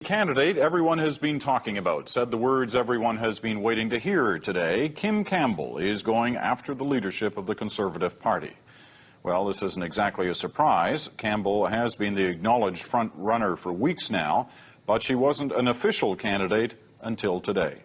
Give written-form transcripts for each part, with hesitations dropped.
Candidate everyone has been talking about said the words everyone has been waiting to hear today. Kim Campbell is going after the leadership of the Conservative Party. Well, this isn't exactly a surprise. Campbell has been the acknowledged front runner for weeks now, but she wasn't an official candidate until today.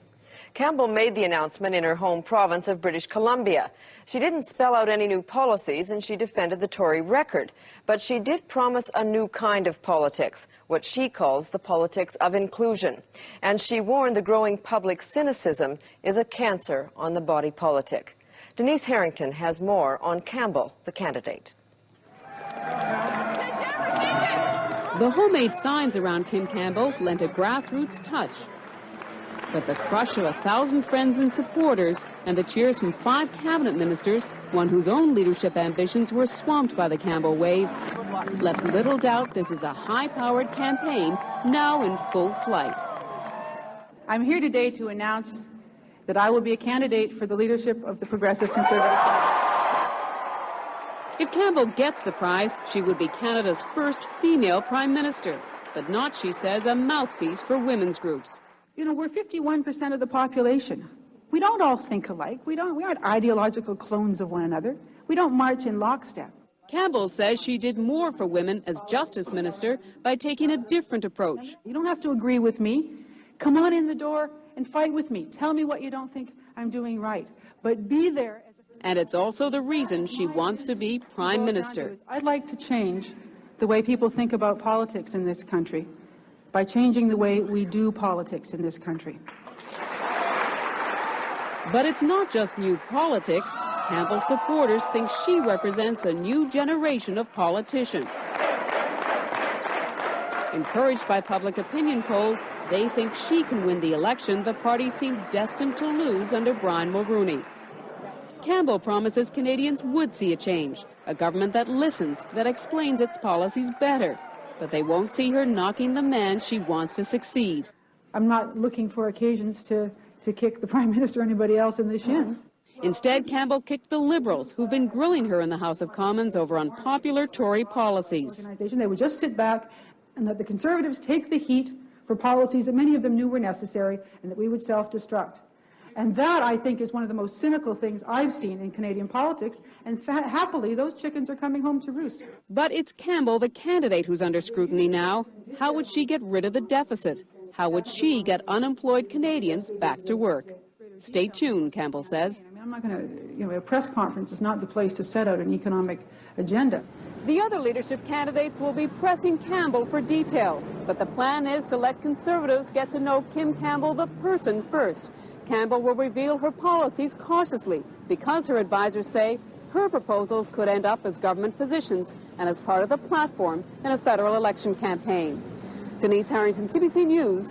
Campbell made the announcement in her home province of British Columbia. She didn't spell out any new policies and she defended the Tory record. But she did promise a new kind of politics, what she calls the politics of inclusion. And she warned the growing public cynicism is a cancer on the body politic. Denise Harrington has more on Campbell, the candidate. The homemade signs around Kim Campbell lent a grassroots touch. But the crush of 1,000 friends and supporters and the cheers from 5 cabinet ministers, one whose own leadership ambitions were swamped by the Campbell wave, left little doubt this is a high-powered campaign now in full flight. I'm here today to announce that I will be a candidate for the leadership of the Progressive Conservative Party. If Campbell gets the prize, she would be Canada's first female prime minister, but not, she says, a mouthpiece for women's groups. You know, we're 51% of the population. We don't all think alike. We aren't ideological clones of one another. We don't march in lockstep. Campbell says she did more for women as Justice Minister by taking a different approach. You don't have to agree with me. Come on in the door and fight with me. Tell me what you don't think I'm doing right. But be there. And it's also the reason she wants to be Prime Minister. I'd like to change the way people think about politics in this country by changing the way we do politics in this country. But it's not just new politics. Campbell's supporters think she represents a new generation of politicians. Encouraged by public opinion polls, they think she can win the election the party seemed destined to lose under Brian Mulroney. Campbell promises Canadians would see a change, a government that listens, that explains its policies better. But they won't see her knocking the man she wants to succeed. I'm not looking for occasions to kick the Prime Minister or anybody else in the shins. Instead, Campbell kicked the Liberals, who've been grilling her in the House of Commons over unpopular Tory policies. They would just sit back and let the Conservatives take the heat for policies that many of them knew were necessary and that we would self-destruct. And that, I think, is one of the most cynical things I've seen in Canadian politics, and happily, those chickens are coming home to roost. But it's Campbell, the candidate, who's under scrutiny now. How would she get rid of the deficit? How would she get unemployed Canadians back to work? Stay tuned, Campbell says. I'm not going to, a press conference is not the place to set out an economic agenda. The other leadership candidates will be pressing Campbell for details, but the plan is to let Conservatives get to know Kim Campbell, the person, first. Campbell will reveal her policies cautiously because her advisors say her proposals could end up as government positions and as part of the platform in a federal election campaign. Denise Harrington, CBC News.